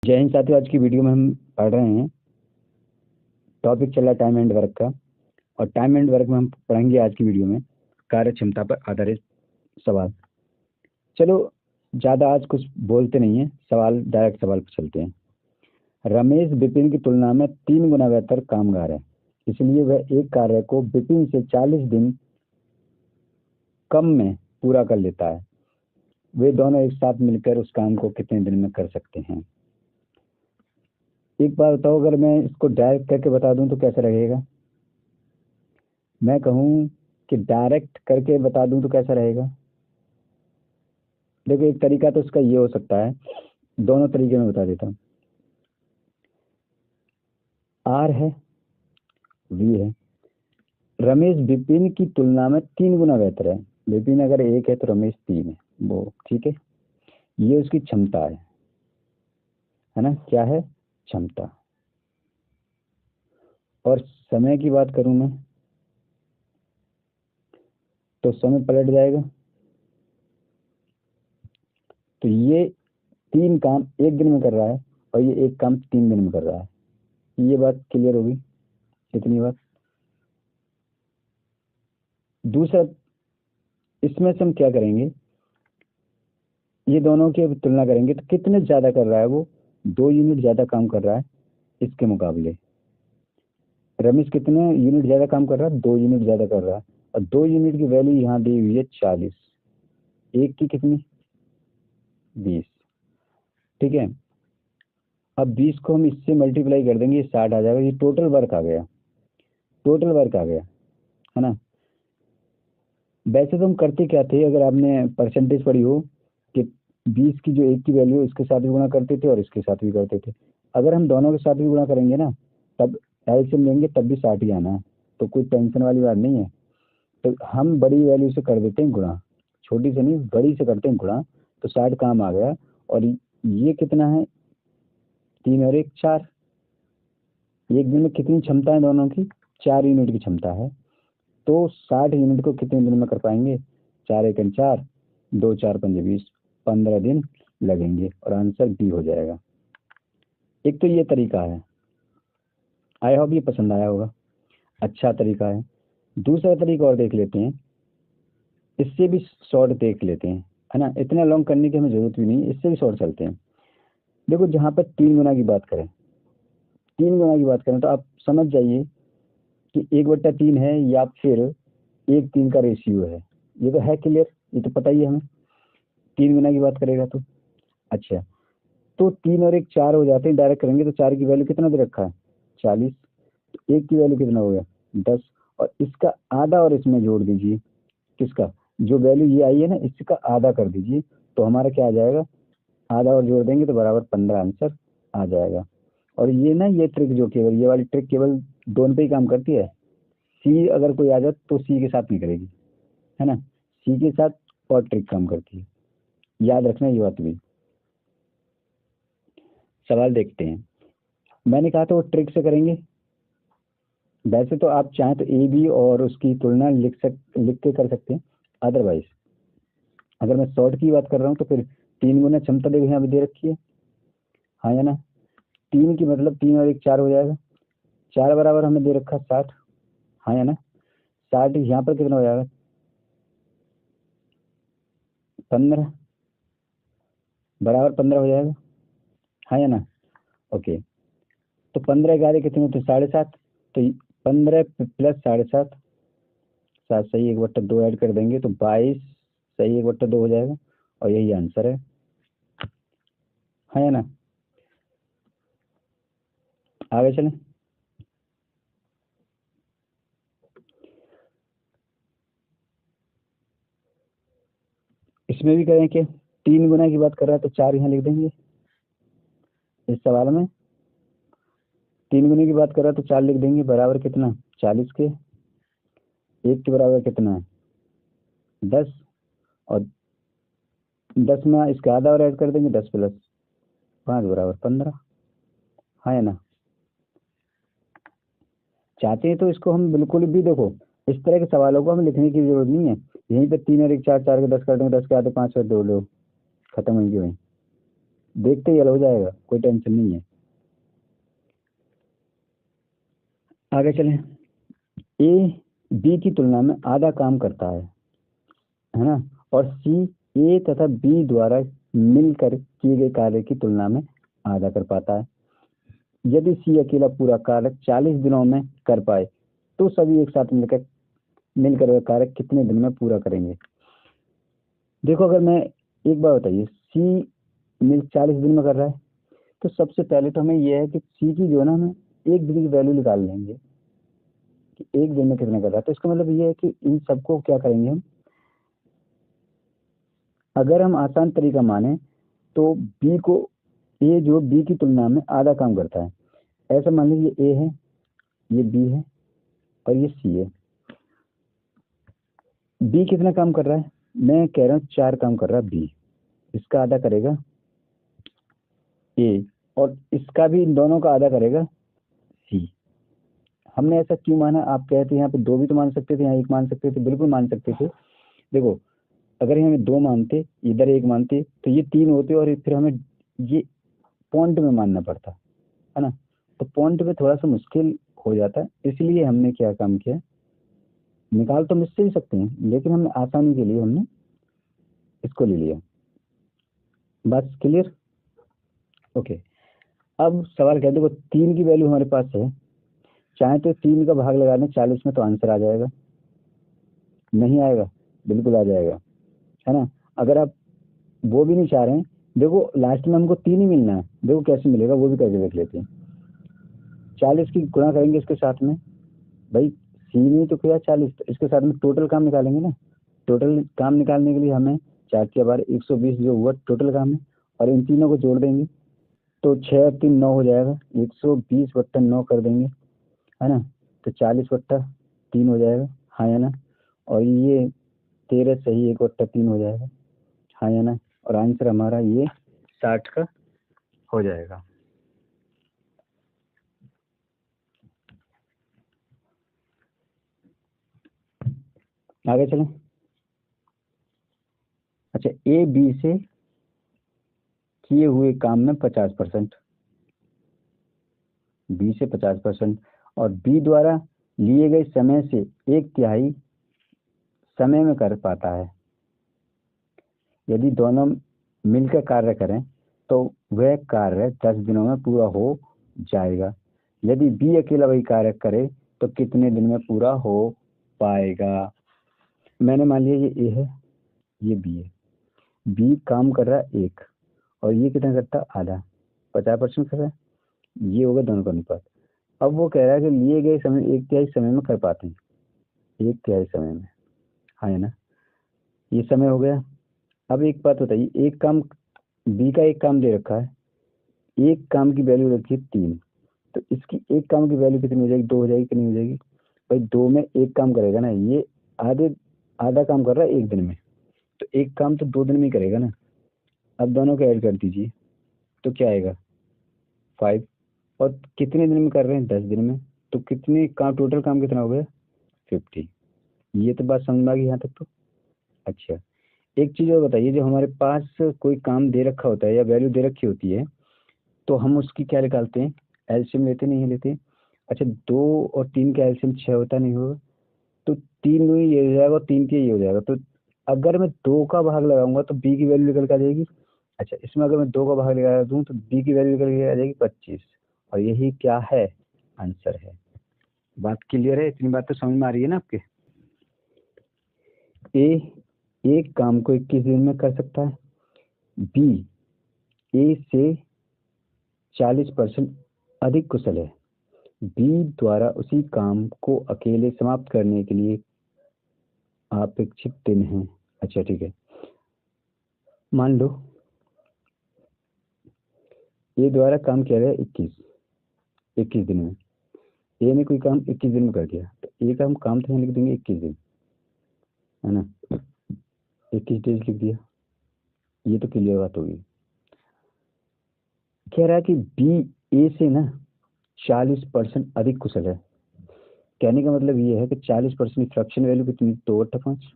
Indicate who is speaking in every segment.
Speaker 1: जय हिंद साथियों। आज की वीडियो में हम पढ़ रहे हैं, टॉपिक चल रहा है टाइम एंड वर्क का। और टाइम एंड वर्क में हम पढ़ेंगे आज की वीडियो में कार्य क्षमता पर आधारित सवाल। चलो ज़्यादा आज कुछ बोलते नहीं है, सवाल डायरेक्ट सवाल पर चलते हैं। रमेश विपिन की तुलना में 3 गुना बेहतर कामगार है, इसलिए वह एक कार्य को विपिन से 40 दिन कम में पूरा कर लेता है। वे दोनों एक साथ मिलकर उस काम को कितने दिन में कर सकते हैं? एक बार बताओ, अगर मैं इसको डायरेक्ट करके बता दूं तो कैसा रहेगा? मैं कहूं कि डायरेक्ट करके बता दूं तो कैसा रहेगा? देखो, एक तरीका तो इसका ये हो सकता है, दोनों तरीके में बता देता हूं। आर है, वी है। रमेश विपिन की तुलना में 3 गुना बेहतर है। विपिन अगर 1 है तो रमेश 3 है, वो ठीक है। ये उसकी क्षमता है ना? क्या है? क्षमता। और समय की बात करूं मैं तो समय पलट जाएगा। तो ये 3 काम 1 दिन में कर रहा है और ये 1 काम 3 दिन में कर रहा है। ये बात क्लियर होगी, इतनी बात। दूसरा, इसमें से हम क्या करेंगे, ये दोनों की तुलना करेंगे तो कितने ज्यादा कर रहा है वो? 2 यूनिट ज्यादा काम कर रहा है इसके मुकाबले। रमेश कितने यूनिट ज्यादा काम कर रहा है? 2 यूनिट ज्यादा कर रहा है। और 2 यूनिट की वैल्यू यहाँ दी हुई है 40। एक की कितनी? 20। ठीक है। अब 20 को हम इससे मल्टीप्लाई कर देंगे, ये 60 आ जाएगा। ये टोटल वर्क आ गया, टोटल वर्क आ गया, है ना? वैसे तो हम करते क्या थे, अगर आपने परसेंटेज पढ़ी हो, कि 20 की जो 1 की वैल्यू इसके साथ भी गुणा करते थे और इसके साथ भी करते थे। अगर हम दोनों के साथ भी गुणा करेंगे ना, तब एलसीएम लेंगे तब भी 60 ही आना है। तो कोई टेंशन वाली बात नहीं है। तो हम बड़ी वैल्यू से कर देते हैं गुणा, छोटी से नहीं बड़ी से करते हैं गुणा। तो 60 काम आ गया। और ये कितना है? 3 और 1 4। एक दिन में कितनी क्षमता है दोनों की? 4 यूनिट की क्षमता है। तो 60 यूनिट को कितने दिन में कर पाएंगे? 4 1 4, 2 4 5 20, 15 दिन लगेंगे और आंसर बी हो जाएगा। एक तो ये तरीका है, आई होप ये पसंद आया होगा, अच्छा तरीका है। दूसरा तरीका और देख लेते हैं, इससे भी शॉर्ट देख लेते हैं, है ना? इतना लॉन्ग करने की हमें जरूरत भी नहीं, इससे भी शॉर्ट चलते हैं। देखो, जहाँ पर 3 गुना की बात करें, 3 गुना की बात करें तो आप समझ जाइए कि 1/3 है या फिर 1:3 का रेशियो है। ये तो है क्लियर, ये तो पता ही है हमें। 3 गुना की बात करेगा तो अच्छा, तो 3 और 1 4 हो जाते हैं। डायरेक्ट करेंगे तो 4 की वैल्यू कितना दे रखा है? 40। तो 1 की वैल्यू कितना हो गया? 10। और इसका आधा और इसमें जोड़ दीजिए। किसका? जो वैल्यू ये आई है ना, इसका आधा कर दीजिए तो हमारा क्या आ जाएगा? आधा और जोड़ देंगे तो बराबर 15 आंसर आ जाएगा। और ये ना, ये ट्रिक जो केवल ये वाली ट्रिक केवल दोनों पे ही काम करती है। सी अगर कोई आ जाए तो सी के साथ नहीं करेगी, है ना? सी के साथ और ट्रिक काम करती है, याद रखना ये बात भी। सवाल देखते हैं। मैंने कहा था वो ट्रिक से करेंगे। वैसे तो आप चाहें तो ए बी और उसकी तुलना लिख के कर सकते हैं। अदरवाइज अगर मैं शॉर्ट की बात कर रहा हूँ तो फिर 3 गुना क्षमता देखो यहाँ पे दे रखी है, हाँ या ना? 3 की मतलब 3 और 1 4 हो जाएगा। 4 बराबर हमें दे रखा 60, हाँ या ना? 60 यहाँ पर कितना हो जाएगा? 15 बराबर 15 हो जाएगा, हाँ या ना? ओके। तो 15 के आधे कितने होते हैं? 7.5। तो 15 प्लस 7.5, 7 सही 1/2 ऐड कर देंगे तो 22 सही 1/2 हो जाएगा। और यही आंसर है, हाँ या ना? आगे चलें। इसमें भी करें कि 3 गुना की बात कर रहा है तो 4 यहाँ लिख देंगे इस सवाल में। 3 गुने की बात कर रहा है तो 4 लिख देंगे, बराबर कितना? 40 के। 1 के बराबर कितना है? 10। और 10 में इसका आधा और ऐड कर देंगे, 10 प्लस 5 बराबर 15, हाँ या ना? चाहते हैं तो इसको हम बिल्कुल भी, देखो, इस तरह के सवालों को हम लिखने की जरूरत नहीं है। यहीं पे 3 और 1 4, 4 के 10 कर देंगे, 10 के आधे 5 और 2 लो, खत्म होंगे वहीं। देखते ही हल हो जाएगा, कोई टेंशन नहीं है। आगे चलें। ए बी की तुलना में आधा काम करता है ना, और सी ए तथा बी द्वारा मिलकर किए गए कार्य की तुलना में आधा कर पाता है। यदि सी अकेला पूरा कार्य 40 दिनों में कर पाए तो सभी एक साथ मिलकर वह कार्य कितने दिन में पूरा करेंगे। देखो, अगर मैं एक बार बताइए, सी मिल 40 दिन में कर रहा है, तो सबसे पहले तो हमें यह है कि सी की जो है ना, हमें एक दिन की वैल्यू निकाल लेंगे कि एक दिन में कितना कर रहा है। तो इसका मतलब ये है कि इन सबको क्या करेंगे हम, अगर हम आसान तरीका माने तो बी को, ए जो बी की तुलना में आधा काम करता है, ऐसा मान लीजिए ए है, ये बी है और ये सी है। बी कितना काम कर रहा है, मैं कह रहा हूँ 4 काम कर रहा है बी, इसका आधा करेगा ए, और इसका भी इन दोनों का आधा करेगा सी। हमने ऐसा क्यों माना, आप कहते हैं यहाँ पे 2 भी तो मान सकते थे, यहाँ 1 मान सकते थे, बिल्कुल मान सकते थे। देखो, अगर हमें 2 मानते, इधर 1 मानते, तो ये 3 होते और फिर हमें ये पॉइंट में मानना पड़ता है ना, तो पॉइंट में थोड़ा सा मुश्किल हो जाता है। इसलिए हमने क्या काम किया, निकाल तो मिससे ही सकते हैं, लेकिन हमने आसानी के लिए हमने इसको ले लिया। बस क्लियर, ओके। अब सवाल क्या है, देखो 3 की वैल्यू हमारे पास है, चाहे तो 3 का भाग लगा दें 40 में तो आंसर आ जाएगा, नहीं आएगा, बिल्कुल आ जाएगा, है ना। अगर आप वो भी नहीं चाह रहे हैं, देखो लास्ट में हमको 3 ही मिलना है, देखो कैसे मिलेगा वो भी करके देख लेते हैं। 40 की गुणा करेंगे इसके साथ में, भाई सी ने तो किया 40, तो इसके साथ में टोटल काम निकालेंगे ना। टोटल काम निकालने के लिए हमें 4 के बार 120 जो हुआ टोटल काम है, और इन तीनों को जोड़ देंगे तो 6 और 3 9 हो जाएगा, 120/9 कर देंगे, है ना, तो 40/3 हो जाएगा, हाँ या ना। और ये 13 सही 1/3 हो जाएगा, हाँ या ना। और आंसर हमारा ये 60 का हो जाएगा। आगे चलें। अच्छा, ए बी से किए हुए काम में 50%, बी से 50%, और बी द्वारा लिए गए समय से 1/3 समय में कर पाता है। यदि दोनों मिलकर कार्य करें तो वह कार्य 10 दिनों में पूरा हो जाएगा। यदि बी अकेला वही कार्य करे तो कितने दिन में पूरा हो पाएगा। मैंने मान लिया ये ए है, ये बी है, बी काम कर रहा है 1 और ये कितना करता है आधा, 50% कर रहा है, ये होगा दोनों का अनुपात। अब वो कह रहा है कि लिए गए समय 1/3 समय में कर पाते हैं, 1/3 समय में, हाँ है ना, ये समय हो गया। अब एक बात बताइए, एक काम, बी का एक काम दे रखा है, एक काम की वैल्यू रखी है 3, तो इसकी एक काम की वैल्यू कितनी हो जाएगी, 2 हो जाएगी कि नहीं हो जाएगी। भाई 2 में एक काम करेगा ना, ये आधे आधा काम कर रहा है एक दिन में, तो एक काम तो 2 दिन में ही करेगा ना। अब दोनों को ऐड कर दीजिए तो क्या आएगा 5, और कितने दिन में कर रहे हैं 10 दिन में, तो कितने काम, टोटल काम कितना हो गया 50। ये तो बात समझ में आ गई यहाँ तक तो। अच्छा, एक चीज़ और बताइए, जो हमारे पास कोई काम दे रखा होता है या वैल्यू दे रखी होती है, तो हम उसकी क्या निकालते हैं, एलसीएम लेते नहीं लेते। अच्छा, 2 और 3 का एलसीएम 6 होता नहीं होगा, तो 3 में ये हो जाएगा और 3 के ये हो जाएगा, तो अगर मैं 2 का भाग लगाऊंगा तो बी की वैल्यू निकल के आ जाएगी। अच्छा, इसमें अगर मैं 2 का भाग लगा दूं तो बी की वैल्यू निकल के आ जाएगी 25, और यही क्या है, आंसर है। बात क्लियर है, इतनी बात तो समझ में आ रही है ना आपके। ए एक काम को 21 दिन में कर सकता है, बी ए से 40% अधिक कुशल है, बी द्वारा उसी काम को अकेले समाप्त करने के लिए अपेक्षित दिन है। अच्छा ठीक है, मान लो ए द्वारा काम किया गया 21 दिन में, ए ने कोई काम 21 दिन में कर दिया, तो ए का हम काम तो यहाँ लिख देंगे 21 दिन, है ना, 21 डेज लिख दिया, ये तो क्लियर बात होगी। कह रहा है कि बी ए से ना 40% अधिक कुशल है, कहने का मतलब ये है कि 40% फ्रैक्शन वैल्यू कितनी, 2/5,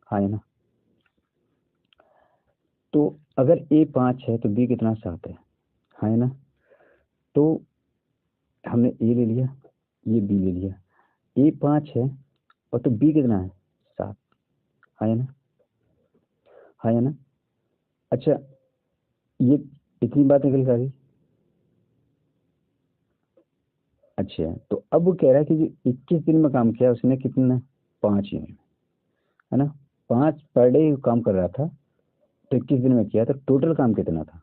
Speaker 1: हाँ है ना। तो अगर ए 5 है तो बी कितना 7 है ना। तो हमने ए ले लिया, ये बी ले लिया, ए 5 है और तो बी कितना है 7, है ना, है ना। अच्छा, ये इतनी बात निकल कर गई। अच्छा, तो अब वो कह रहा है कि जो 21 दिन में काम किया उसने कितना 5 यूनिट, है ना, 5 पर डे काम कर रहा था, तो 21 दिन में किया तो टोटल काम कितना था।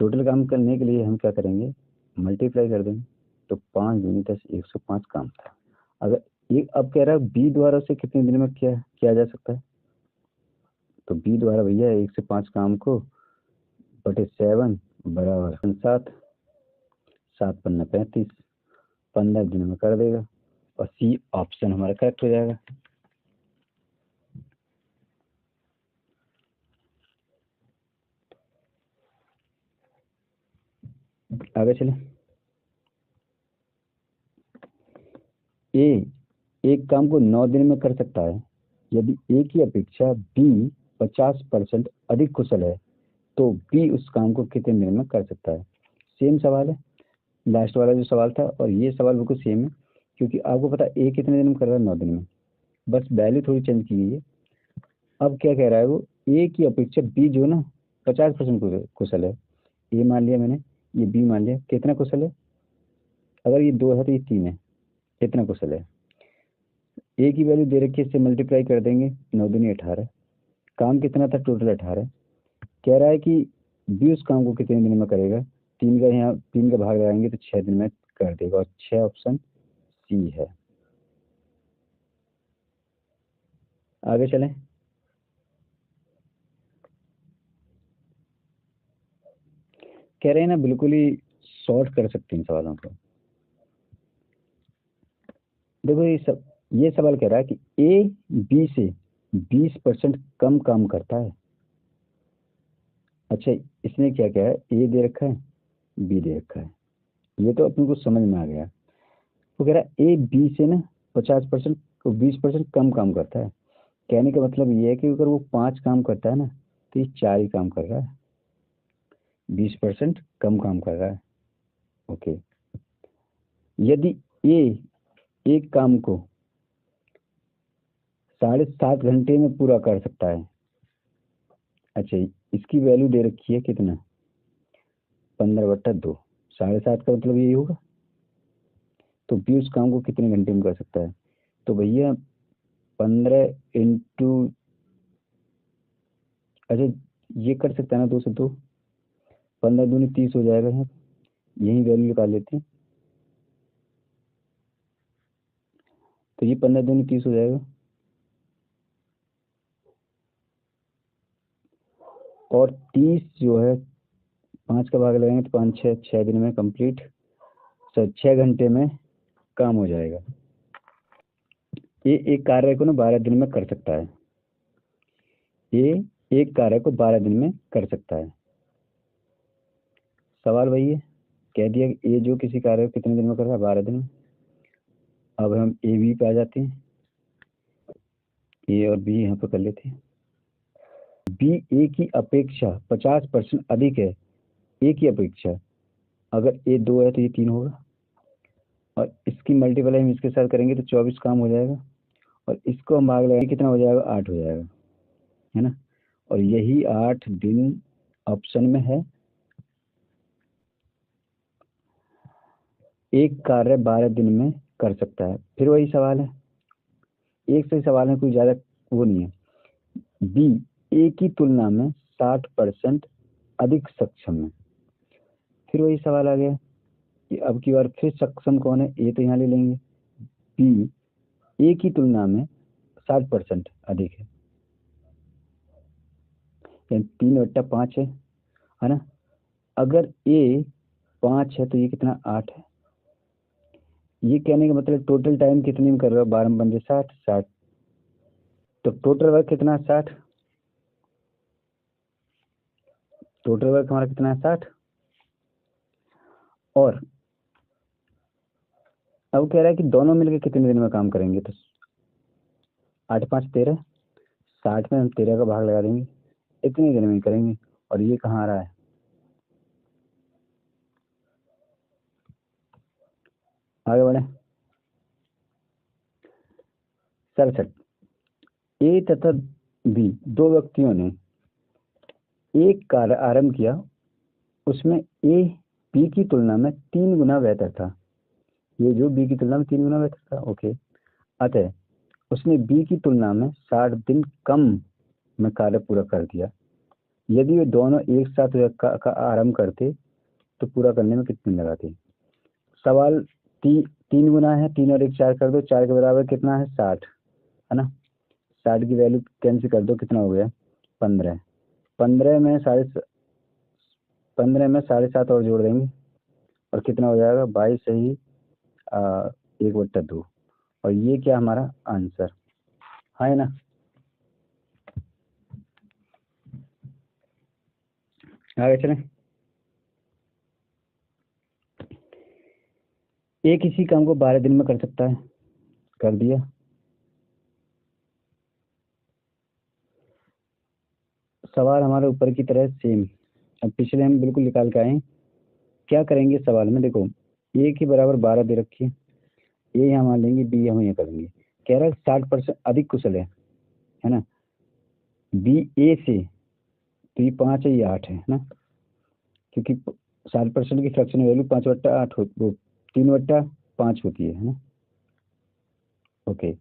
Speaker 1: टोटल काम करने के लिए हम क्या करेंगे, मल्टीप्लाई कर देंगे। तो 5 दूनी 10, 105 काम था। अगर ये अब कह रहा है बी द्वारा उसे कितने दिन में किया जा सकता है, तो बी द्वारा भैया 105 काम को बटे 7 बराबर 7, 7 पन्ना 35, 15 दिन में कर देगा, और सी ऑप्शन हमारा करेक्ट हो जाएगा। आगे चले। ए एक काम को 9 दिन में कर सकता है यदि ए की अपेक्षा बी 50% अधिक कुशल है, तो बी उस काम को कितने दिन में कर सकता है। सेम सवाल है, लास्ट वाला जो सवाल था और ये सवाल बिल्कुल सेम है, क्योंकि आपको पता है ए कितने दिन में कर रहा है 9 दिन में, बस वैल्यू थोड़ी चेंज की गई है। अब क्या कह रहा है वो, ए की अपेक्षा बी जो है ना 50% कुशल है। ए मान लिया मैंने, ये बी मान लिया, कितना कुशल है, अगर ये 2 है तो ये 3 है, कितना कुशल है। ए की वैल्यू दे रखी है, इससे मल्टीप्लाई कर देंगे, 9 दूनी 18, काम कितना था टोटल 18। कह रहा है कि बी उस काम को कितने दिन में करेगा, 3 का यहाँ 3 का भाग लगाएंगे तो 6 दिन में कर देगा, और 6 ऑप्शन सी है। आगे चलें। कह रहे हैं ना बिल्कुल ही शॉर्ट कर सकते हैं सवालों को। देखो ये सवाल कह रहा है कि ए बी से 20% कम काम करता है। अच्छा, इसने क्या क्या है, ए दे रखा है, बी दे रखा है, ये तो अपने को समझ में आ गया। वो कह रहा है ए बी से ना 50% 20% कम काम करता है। कहने का मतलब ये है कि अगर वो 5 काम करता है ना, तो ये 4 ही काम कर रहा है, 20% कम काम कर रहा है। ओके, यदि ए एक काम को 7.5 घंटे में पूरा कर सकता है। अच्छा, इसकी वैल्यू दे रखी है कितना, 15/2, 7.5 का मतलब यही होगा। तो बी उस काम को कितने घंटे में कर सकता है, तो भैया 15 इंटू, अच्छा ये कर सकता है ना 2 से 2, 15 दूनी 30 हो जाएगा, यहाँ यही वैल्यू निकाल लेते हैं। तो ये 15 दूनी 30 हो जाएगा, और 30 जो है 5 का भाग लगाएंगे तो 5 6 दिन में कंप्लीट, 6 घंटे में काम हो जाएगा। ये एक कार्य को ना 12 दिन में कर सकता है, ये एक कार्य को 12 दिन में कर सकता है। सवाल वही है, कह दिया कि ए जो किसी कार्य को कितने दिन में कर रहा है, 12 दिन में। अब हम ए बी पे आ जाते हैं, ए और बी यहाँ पे कर लेते हैं। बी ए की अपेक्षा 50% अधिक है, ए की अपेक्षा, अगर ए 2 है तो ये 3 होगा, और इसकी मल्टीप्लाई हम इसके साथ करेंगे तो 24 काम हो जाएगा, और इसको हम भाग लगाएंगे कितना हो जाएगा, 8 हो जाएगा, है ना। और यही 8 दिन ऑप्शन में है। एक कार्य 12 दिन में कर सकता है, फिर वही सवाल है, एक से सवाल में कोई ज़्यादा वो नहीं है। बी ए की तुलना में 60% अधिक सक्षम है, फिर वही सवाल आ गया कि अब की बार फिर सक्षम कौन है, ए तो यहाँ ले लेंगे, बी ए की तुलना में 60% अधिक है, यानी 3/5 है ना। अगर ए 5 है तो ये कितना 8 है। ये कहने का मतलब टोटल टाइम कितने में कर रहे हो, 12 में बंदे 60, तो टोटल वर्क कितना 60, टोटल वर्क हमारा कितना है 60। और अब कह रहा है कि दोनों मिलकर कितने दिन में काम करेंगे, तो 8 5 13, 60 में हम 13 का भाग लगा देंगे, इतने दिन में करेंगे। और ये कहाँ आ रहा है, आगे बढ़े। 67, ए तथा बी दो व्यक्तियों ने एक कार्य आरंभ किया, उसमें ए बी की तुलना में 3 गुना बेहतर था। ये जो बी की तुलना में 3 गुना बेहतर था, ओके। अतः उसने बी की तुलना में 60 दिन कम में कार्य पूरा कर दिया। यदि वे दोनों एक साथ का आरंभ करते तो पूरा करने में कितने दिन लगाते। सवाल 3 गुना है, 3 और 1 4 कर दो, 4 के बराबर कितना है 60, है ना। 60 की वैल्यू कैंसिल कर दो, कितना हो गया 15। 15 में 7.5 और जोड़ देंगे और कितना हो जाएगा 22 सही 1/2। और ये क्या हमारा आंसर है ना। आगे चलें। एक इसी काम को 12 दिन में कर सकता है, कर दिया। सवाल हमारे ऊपर की तरह सेम, अब पिछले हम बिल्कुल निकाल के आए। क्या करेंगे सवाल में, देखो ए के बराबर 12 दे रखी है, ए यहाँ मान लेंगे, बी हम ये करेंगे। कह रहा है 60% अधिक कुशल है ना, बी ए से, तो ये 5 है ये 8 है ना, क्योंकि 60% की फ्रैक्शन वैल्यू 5/8 वो 3/5 होती है ना। ओके,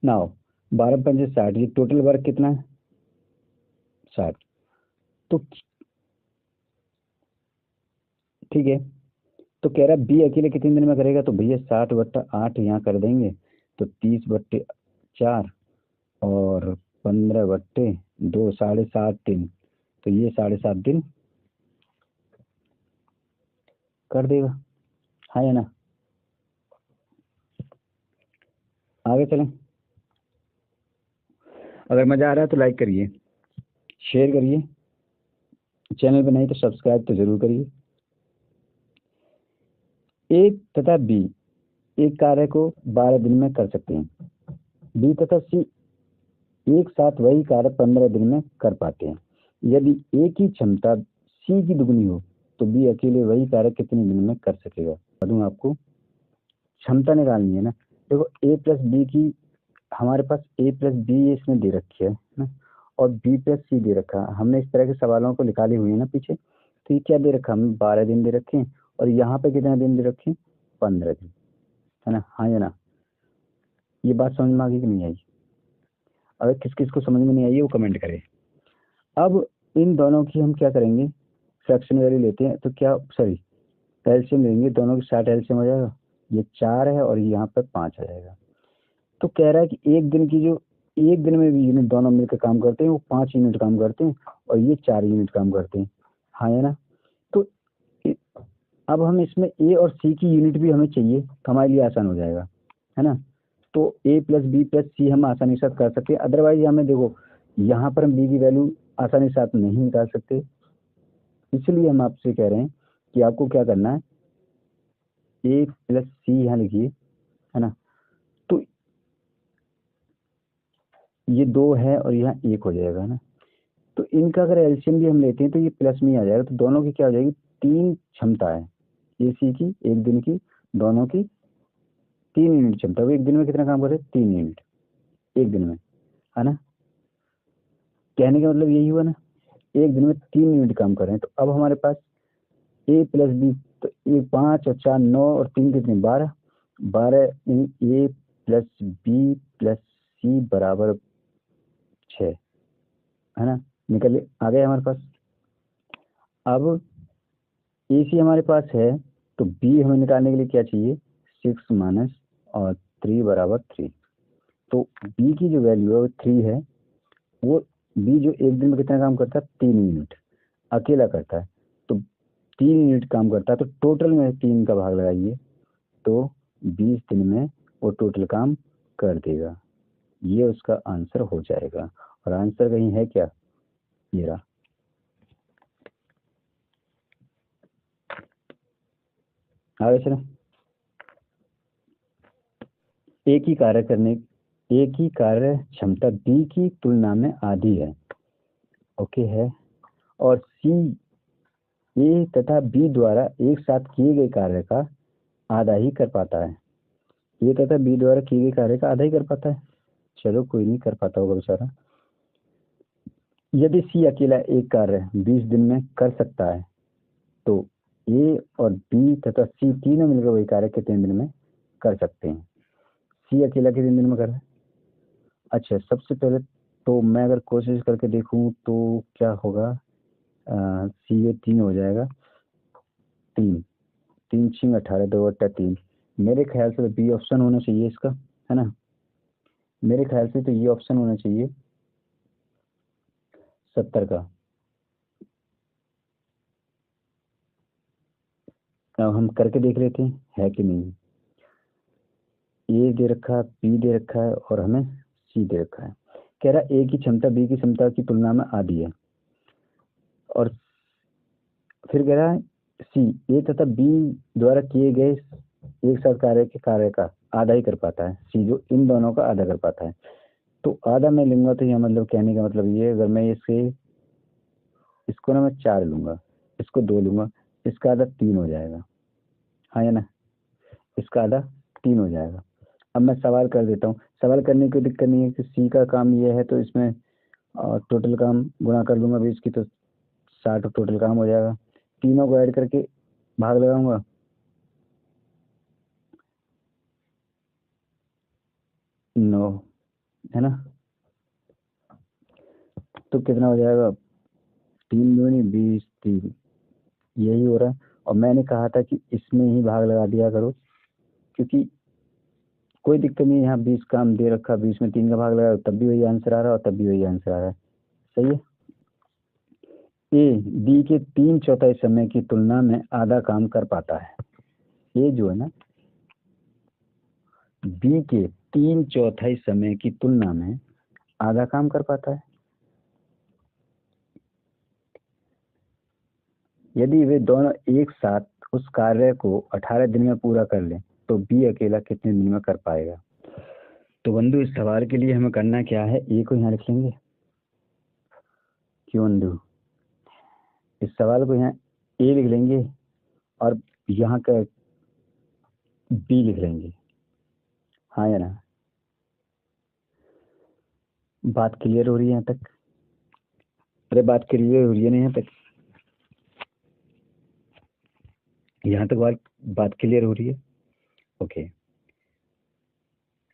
Speaker 1: नाउ 12 पंजे 60, ये टोटल वर्क कितना है 60। तो ठीक है, तो कह रहा है बी अकेले कितने दिन में करेगा, तो भैया 60/8 यहाँ कर देंगे तो 30/4 और 15/2 7.5 दिन, तो ये 7.5 दिन कर देगा, हाँ या ना। आगे चलें। अगर मजा आ रहा है तो लाइक करिए, शेयर करिए, चैनल पे नहीं तो सब्सक्राइब तो जरूर करिए। ए तथा बी एक कार्य को 12 दिन में कर सकते हैं, बी तथा सी एक साथ वही कार्य 15 दिन में कर पाते हैं। यदि ए की क्षमता सी की दुगनी हो तो बी अकेले वही कार्य कितने दिन में कर सकेगा। बताऊँ आपको, क्षमता निकालनी है ना। देखो ए प्लस बी की, हमारे पास ए प्लस बी इसमें दे रखी है ना, और बी प्लस सी दे रखा है। हमने इस तरह के सवालों को निकाले हुए हैं ना पीछे, तो ये क्या दे रखा है, हमें 12 दिन दे रखे हैं और यहाँ पे कितने दिन दे रखे हैं 15 दिन, है ना, हाँ या ना। ये बात समझ में आ गई कि नहीं आई। अगर किस किस को समझ में नहीं आई है वो कमेंट करे। अब इन दोनों की हम क्या करेंगे, फ्रैक्शन वैल्यू लेते हैं, तो क्या सॉरी एलसीएम लेंगे, दोनों की 60 एलसीएम हो जाएगा। ये 4 है और यहाँ पे 5 आ जाएगा। तो कह रहा है कि एक दिन की जो, एक दिन में भी यूनिट दोनों मिलकर काम करते हैं वो 5 यूनिट काम करते हैं और ये 4 यूनिट काम करते हैं, हाँ है ना। तो अब हम इसमें ए और सी की यूनिट भी हमें चाहिए तो हमारे लिए आसान हो जाएगा, है ना। तो ए प्लस बी प्लस सी हम आसानी के साथ कर सकते हैं। अदरवाइज हमें देखो यहाँ पर हम बी की वैल्यू आसानी के साथ नहीं निकाल सकते, इसलिए हम आपसे कह रहे हैं कि आपको क्या करना है, ए प्लस सी यहाँ लिखिए, है ना। तो ये 2 है और यहाँ 1 हो जाएगा ना। तो इनका अगर एलसीएम भी हम लेते हैं तो ये प्लस में ही आ जाएगा। तो दोनों की क्या हो जाएगी, 3 क्षमता है, ए सी की एक दिन की, दोनों की 3 यूनिट क्षमता। वो एक दिन में कितना काम कर रहे हैं 3 यूनिट एक दिन में, है ना। कहने का मतलब यही हुआ ना, एक दिन में 3 यूनिट काम कर रहे हैं। तो अब हमारे पास ए प्लस बी, तो ए 5 और 4 9 और 3 कितने 12, 12 इन ए प्लस बी प्लस सी बराबर 6, है ना। निकल आ गया हमारे पास। अब ए सी हमारे पास है, तो बी हमें निकालने के लिए क्या चाहिए 6 माइनस और 3 बराबर 3। तो बी की जो वैल्यू है वो 3 है। वो बी जो एक दिन में कितना काम करता है 3 यूनिट अकेला करता है, तो 3 यूनिट काम करता है, तो टोटल में 3 का भाग लगाइए तो 20 दिन में वो टोटल काम कर देगा। ये उसका आंसर हो जाएगा। और आंसर कहीं है क्या, ये रहा। आगे चलो। एक ही कार्य क्षमता बी की तुलना में आधी है ओके है। और सी ए तथा बी द्वारा एक साथ किए गए कार्य का आधा ही कर पाता है। ए तथा बी द्वारा किए गए कार्य का आधा ही कर पाता है। चलो कोई नहीं, कर पाता होगा बेचारा। यदि सी अकेला एक कार्य 20 दिन में कर सकता है तो ए और बी तथा सी तीनों मिलकर वही कार्य कितने दिन में कर सकते हैं? सी अकेला कितने दिन में कर रहा है? अच्छा, सबसे पहले तो मैं अगर कोशिश करके देखूं तो क्या होगा, सी ए 3 हो जाएगा, 3 3 6 18 2 अट्ठा 3। मेरे ख्याल से तो बी ऑप्शन होना चाहिए इसका, है ना? मेरे ख्याल से तो ये ऑप्शन होना चाहिए 70 का। अब हम करके देख लेते हैं है कि नहीं। ए दे रखा है, बी दे रखा है और हमें सी दे रखा है। कह रहा है ए की क्षमता बी की क्षमता की तुलना में आधी है। और फिर कह रहा है सी ए तथा बी द्वारा किए गए एक साथ कार्य का आधा ही कर पाता है। सी जो इन दोनों का आधा कर पाता है, तो आधा मैं लूंगा तो यह मतलब कहने का मतलब ये, अगर मैं इसे इसको ना मैं 4 लूंगा, इसको 2 लूंगा, इसका आधा 3 हो जाएगा, हाँ या ना? इसका आधा 3 हो जाएगा। अब मैं सवाल कर देता हूँ। सवाल करने की दिक्कत नहीं है कि सी का काम ये है तो इसमें टोटल काम गुणा कर लूंगा 20 की, तो 60 टोटल काम हो जाएगा। तीनों को ऐड करके भाग लगाऊंगा, 9, है ना? तो कितना हो जाएगा? 3 दूनी 20, 3, यही हो रहा है। और मैंने कहा था कि इसमें ही भाग लगा दिया करो, क्योंकि कोई दिक्कत नहीं है। यहाँ 20 काम दे रखा, 20 में 3 का भाग लगा, तब भी वही आंसर आ रहा है और तब भी वही आंसर आ रहा है। सही है। ए बी के 3/4 समय की तुलना में आधा काम कर पाता है। ए जो है ना, बी के 3/4 समय की तुलना में आधा काम कर पाता है। यदि वे दोनों एक साथ उस कार्य को 18 दिन में पूरा कर लें तो बी अकेला कितने दिन में कर पाएगा? तो बंधु, इस सवाल के लिए हमें करना क्या है, ए को यहाँ लिख लेंगे। क्यों बंधु? इस सवाल को यहाँ ए लिख लेंगे और यहाँ का बी लिख लेंगे, हाँ या ना? बात क्लियर हो रही है यहाँ तक? अरे बात क्लियर हो रही है ना यहाँ तक? यहाँ तक बात क्लियर हो रही है? ओके।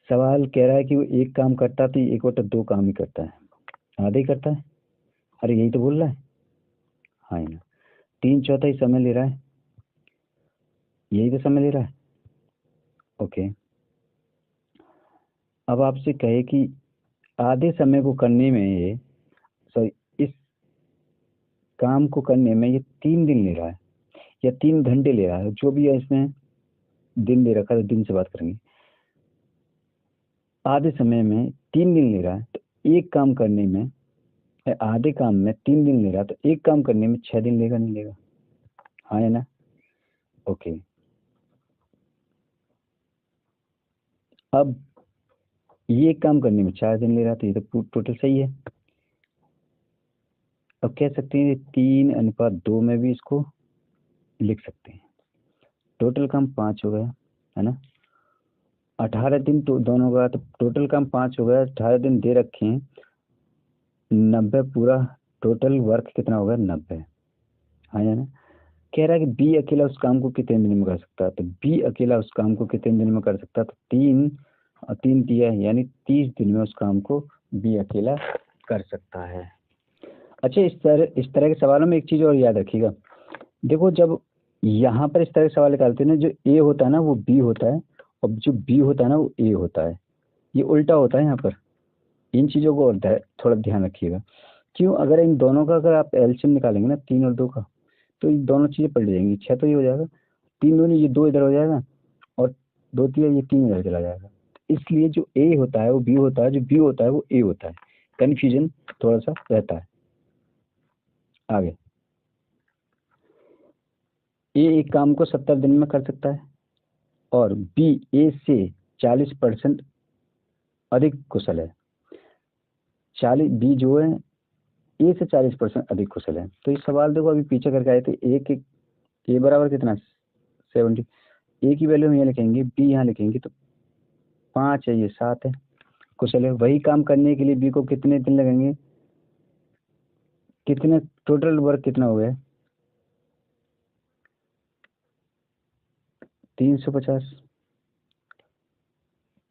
Speaker 1: सवाल कह रहा है कि वो एक काम करता तो एक वटा 2 काम ही करता है, आधे ही करता है। अरे यही तो बोल रहा है, हाँ या ना? 3/4 समय ले रहा है, यही तो समय ले रहा है। ओके। अब आपसे कहे कि आधे समय को करने में ये, सॉरी, इस काम को करने में ये 3 दिन ले रहा है या 3 घंटे ले रहा है, जो भी है इसमें दिन दे रखा है तो दिन से बात करेंगे। आधे समय में 3 दिन ले रहा है तो एक काम करने में, आधे काम में 3 दिन ले रहा है तो एक काम करने में 6 दिन लेगा, नहीं लेगा? हाँ है ना? ओके। अब ये एक काम करने में 4 दिन ले रहा है तो ये तो टोटल सही है। अब कह सकते हैं 3:2 में भी इसको लिख सकते हैं। टोटल काम 5 हो गया, है ना? 18 दिन तो दोनों का, तो टोटल काम 5 हो गया, 18 दिन दे रखे हैं, 90 पूरा टोटल वर्क कितना होगा? 90, हाँ है ना? कह रहा है कि बी अकेला उस काम को कितने दिन में कर सकता है, तो बी अकेला उस काम को कितने दिन में कर सकता है? तो 3 और 3 दिया है, यानी 30 दिन में उस काम को बी अकेला कर सकता है। अच्छा, इस तरह के सवालों में एक चीज़ और याद रखिएगा। देखो, जब यहाँ पर इस तरह के सवाल निकालते हैं ना, जो ए होता है ना वो बी होता है और जो बी होता है ना वो ए होता है। ये उल्टा होता है यहाँ पर। इन चीज़ों को और थोड़ा ध्यान रखिएगा। क्यों? अगर इन दोनों का अगर आप एलसीएम निकालेंगे ना 3 और 2 का, तो ये दोनों चीज़ें पलट जाएंगी। 6 तो ये हो जाएगा, 3 दूनी ये 2 इधर हो जाएगा और 2 3 ये 3 इधर चला जाएगा। इसलिए जो ए होता है वो बी होता है, जो बी होता है वो ए होता है। कन्फ्यूजन थोड़ा सा रहता है। आगे, ए एक काम को 70 दिन में कर सकता है और बी ए से 40% अधिक कुशल है। 40 बी जो है ए से 40% अधिक कुशल है। तो इस सवाल देखो अभी पीछे करके आए थे, ए बराबर कितना 70, ए की वैल्यू हम यहाँ लिखेंगे, बी यहाँ लिखेंगे, तो 5 है, ये 7 है, कुशल है। वही काम करने के लिए बी को कितने दिन लगेंगे, कितने टोटल वर्क कितना हो गया 350।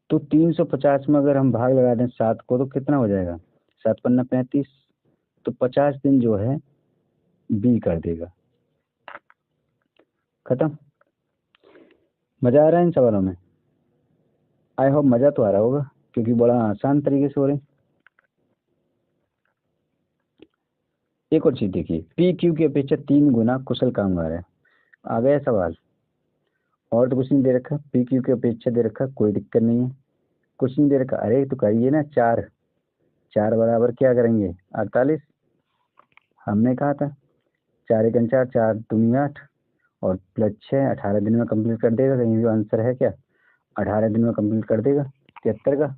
Speaker 1: तो 350 में अगर हम भाग लगा दें 7 को तो कितना हो जाएगा, 7 पन्ना 35, तो 50 दिन जो है बी कर देगा। खत्म। मजा आ रहा है इन सवालों में? आई होप मजा तो आ रहा होगा, क्योंकि बड़ा आसान तरीके से हो रहे हैं। एक और चीज देखिए, पी क्यू की अपेक्षा 3 गुना कुशल कामगार है। आ गया सवाल, और तो कुछ नहीं दे रखा, पी क्यू की अपेक्षा दे रखा, कोई दिक्कत नहीं है, कुछ नहीं दे रखा। अरे तो करिए ना, 4 4 बराबर क्या करेंगे 48, हमने कहा था 4 1 4, 4 दूनी 8, और प्लस 6, 18 दिन में कंप्लीट कर देगा। कहीं भी आंसर है क्या, 18 दिन में कंप्लीट कर देगा 73 का।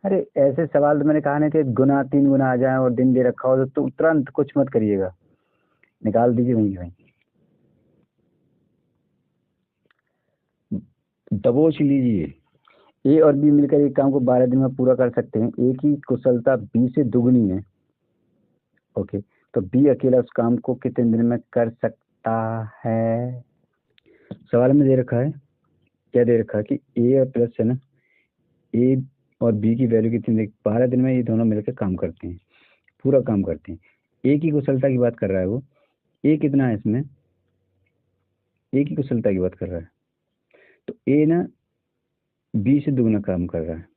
Speaker 1: अरे ऐसे सवाल तो मैंने कहा नहीं थे, गुना 3 गुना आ जाए और दिन दे रखा हो तो तुरंत कुछ मत करिएगा, निकाल दीजिए वहीं वहीं, दबोच लीजिए। ए और बी मिलकर एक काम को 12 दिन में पूरा कर सकते हैं। ए की कुशलता बी से दुगनी है। ओके, तो बी अकेला उस काम को कितने दिन में कर सकता है? सवाल में दे रखा है, क्या दे रखा है कि ए और प्लस है ना, ए और बी की वैल्यू कितनी, 12 दिन में ये दोनों मिलकर काम करते हैं, पूरा काम करते हैं। ए की कुशलता की बात कर रहा है वो, ए कितना है इसमें, ए की कुशलता की बात कर रहा है, तो ए ना बी से दुगना काम कर रहा है।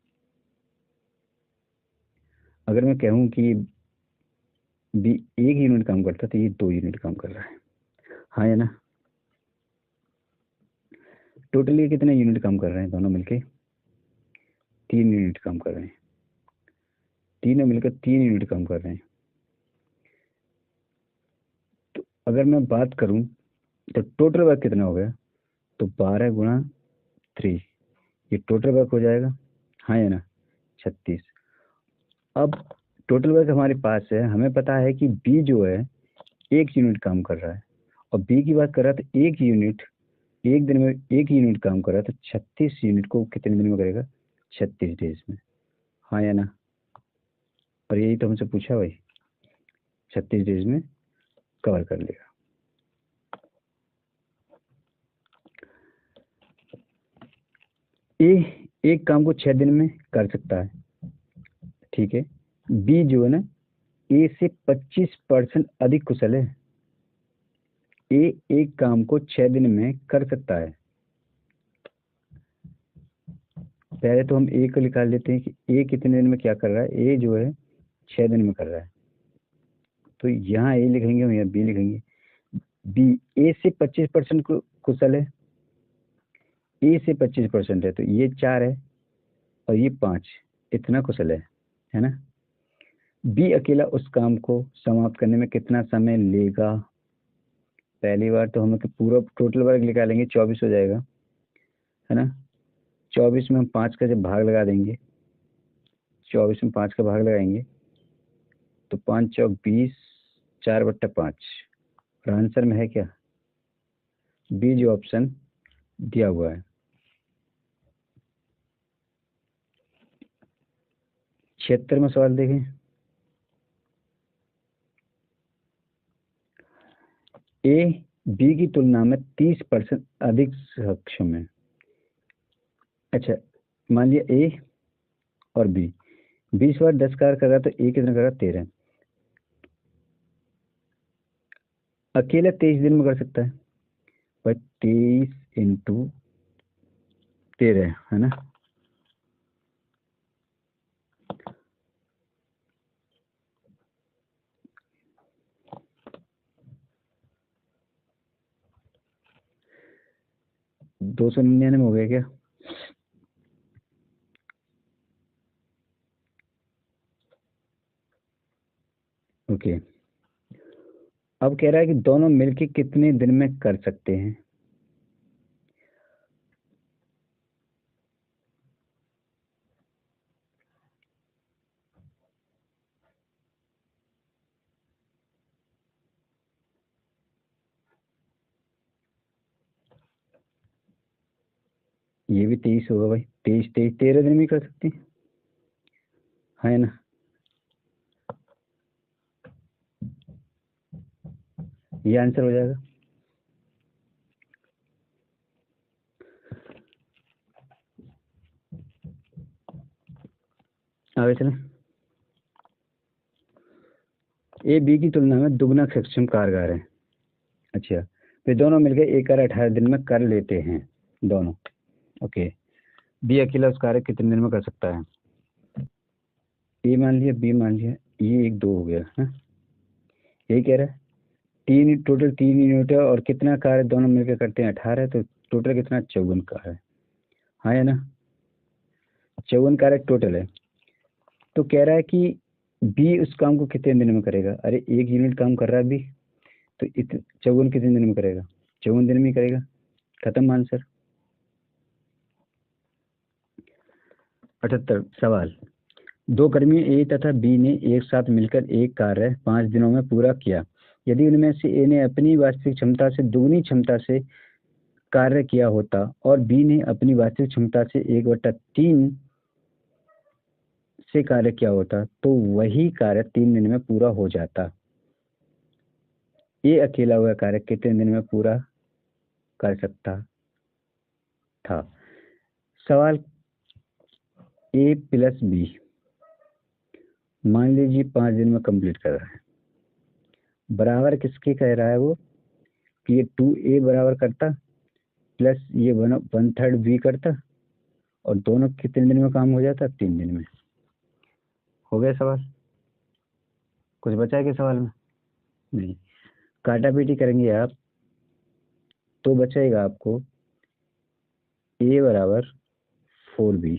Speaker 1: अगर मैं कहूँ कि बी 1 यूनिट काम करता है तो ये 2 यूनिट काम कर रहा है, हाँ या ना? टोटल ये कितने यूनिट काम कर रहे हैं दोनों मिलके, 3 यूनिट काम कर रहे हैं, तीनों मिलकर 3 यूनिट काम कर रहे हैं। तो अगर मैं बात करूं तो टोटल वर्क कितना हो गया, तो 12 गुणा 3, ये टोटल वर्क हो जाएगा, हाँ या ना, 36। अब टोटल वर्क हमारे पास है, हमें पता है कि बी जो है 1 यूनिट काम कर रहा है, और बी की बात कर रहा था 1 यूनिट, एक दिन में 1 यूनिट काम कर रहा है, तो 36 यूनिट को कितने दिन में करेगा, 36 डेज में, हाँ या ना? और यही तो हमसे पूछा भाई, 36 डेज में कवर कर लेगा। ए एक काम को 6 दिन में कर सकता है, ठीक है। बी जो है ना, ए से 25% अधिक कुशल है। ए एक काम को 6 दिन में कर सकता है। पहले तो हम ए को निकाल लेते हैं कि ए कितने दिन में क्या कर रहा है, ए जो है 6 दिन में कर रहा है, तो यहाँ ए लिखेंगे और यहाँ बी लिखेंगे। बी ए से 25% कुशल है, ए से 25% है, तो ये 4 है और ये 5, इतना कुशल है ना? बी अकेला उस काम को समाप्त करने में कितना समय लेगा? पहली बार तो हम पूरा टोटल वर्क निकालेंगे, 24 हो जाएगा, है ना? 24 में हम 5 का जब भाग लगा देंगे, 24 में 5 का भाग लगाएंगे तो 5 चौक 20, 4/5, और आंसर में है क्या, बी जो ऑप्शन दिया हुआ है। 76 में सवाल देखें, ए बी की तुलना में 30% अधिक सक्षम है। अच्छा, मान लिया ए और बी 20 बार 10 कार्य कर रहा, तो ए कितना कर रहा, 13, अकेला 23 दिन में कर सकता है, पर 23 इंटू 13, है ना? दो 299 हो गया क्या? ओके, अब कह रहा है कि दोनों मिलके कितने दिन में कर सकते हैं? ये भी 23 होगा भाई, 23 23 13 दिन में कर सकती है ना। ये आंसर हो जाएगा। आगे चलें। ए बी की तुलना में दुगना सक्षम कारगर है। अच्छा, फिर दोनों मिलकर एक कार्य 18 दिन में कर लेते हैं दोनों। ओके, बी अकेला उस कार्य कितने दिन में कर सकता है? ए मान लिया, बी मान लिया, ये 1 2 हो गया है। यही कह रहा है टोटल 3 यूनिट है और कितना कार्य दोनों मिलकर करते हैं 18, तो टोटल कितना 54 कार्य है। हाँ है ना, 54 कार्य टोटल है। तो कह रहा है कि बी उस काम को कितने दिन में करेगा? अरे 1 यूनिट काम कर रहा है बी, तो 54 कितने दिन में करेगा? 54 दिन में करेगा। खत्म आंसर। 78 सवाल, दो कर्मी ए तथा बी ने एक साथ मिलकर एक कार्य 5 दिनों में पूरा किया। यदि उनमें से ए ने अपनी वास्तविक क्षमता से दुगनी क्षमता से कार्य किया होता और बी ने अपनी वास्तविक क्षमता से 1/3 से कार्य किया होता, तो वही कार्य 3 दिन में पूरा हो जाता। ए अकेला हुआ कार्य कितने दिन में पूरा कर सकता था? सवाल, ए प्लस बी मान लीजिए 5 दिन में कंप्लीट कर रहा है, बराबर किसके कह रहा है वो कि ये 2a बराबर करता प्लस ये 1/3 बी करता, और दोनों कितने दिन में काम हो जाता? 3 दिन में। हो गया सवाल? कुछ बचा है क्या सवाल में? नहीं। काटा पीटी करेंगे आप तो बचेगा आपको a बराबर 4b,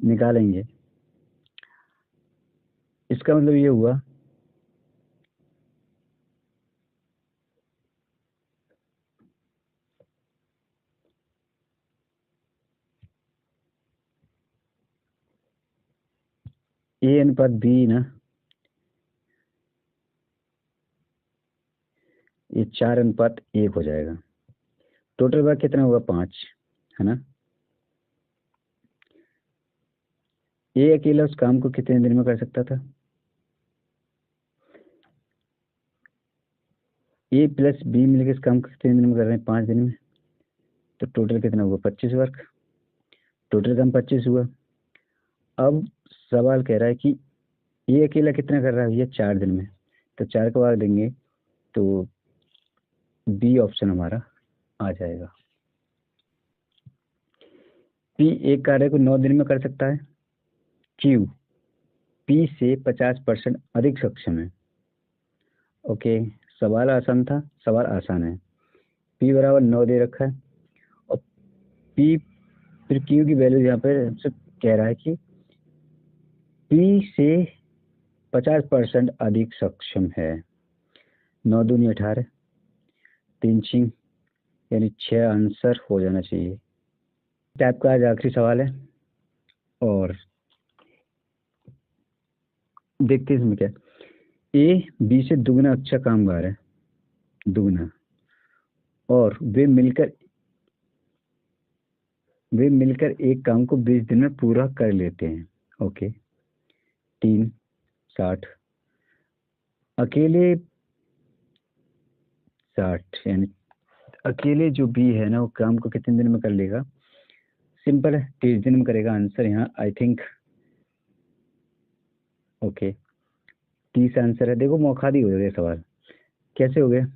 Speaker 1: निकालेंगे। इसका मतलब ये हुआ a अनुपात b ना, ये 4:1 हो जाएगा। टोटल बार कितना होगा? 5, है ना। ए अकेला उस काम को कितने दिन में कर सकता था? ए प्लस बी मिलकर इस काम को कितने दिन में कर रहे हैं? 5 दिन में। तो टोटल कितना हुआ? 25 वर्क। टोटल काम 25 हुआ। अब सवाल कह रहा है कि ये अकेला कितना कर रहा है? ये 4 दिन में, तो 4 का भाग देंगे तो बी ऑप्शन हमारा आ जाएगा। पी एक कार्य को 9 दिन में कर सकता है, क्यू पी से 50% अधिक सक्षम है। ओके, सवाल आसान था, सवाल आसान है। पी बराबर 9 दे रखा है और पी फिर क्यू की वैल्यू यहाँ पे हमसे कह रहा है कि पी से 50% अधिक सक्षम है। 9 दूनी 18, 3 6 यानी 6 आंसर हो जाना चाहिए। टाइप का आज आखिरी सवाल है और देखते हैं इसमें क्या। ए बी से दुगना अच्छा कामगार है, दुगना, और वे मिलकर एक काम को 20 दिन में पूरा कर लेते हैं। ओके, 3 60 अकेले 60 यानी अकेले जो बी है ना वो काम को कितने दिन में कर लेगा? सिंपल है, 30 दिन में करेगा। आंसर यहाँ आई थिंक ओके 30 आंसर है। देखो मौका दी हो गया सवाल। कैसे हो गया?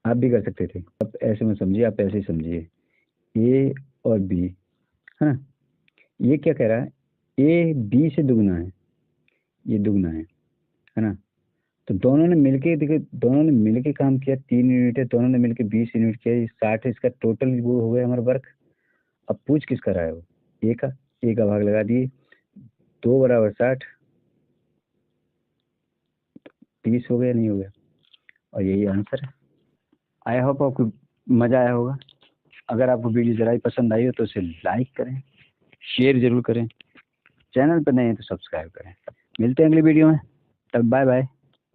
Speaker 1: आप भी कर सकते थे। आप ऐसे में समझिए, आप ऐसे ही समझिए, ए और बी है ना। ये क्या कह रहा है? ए बी से दुगना है, ये दुगना है ना। तो दोनों ने मिलके देखिए, दोनों ने मिलके काम किया, 3 यूनिट है, दोनों ने मिलके 20 यूनिट किया, ये 60 इसका टोटल वो हो गया हमारा वर्क। अब पूछ किसका रहा है वो? ए का भाग लगा दिए, 2 बराबर 60, 30 हो गया, नहीं हो गया, और यही आंसर है। आई होप आपको मज़ा आया होगा। अगर आपको वीडियो ज़रा ही पसंद आई हो तो उसे लाइक करें, शेयर जरूर करें, चैनल पर नए हैं तो सब्सक्राइब करें। मिलते हैं अगली वीडियो में, तब बाय बाय।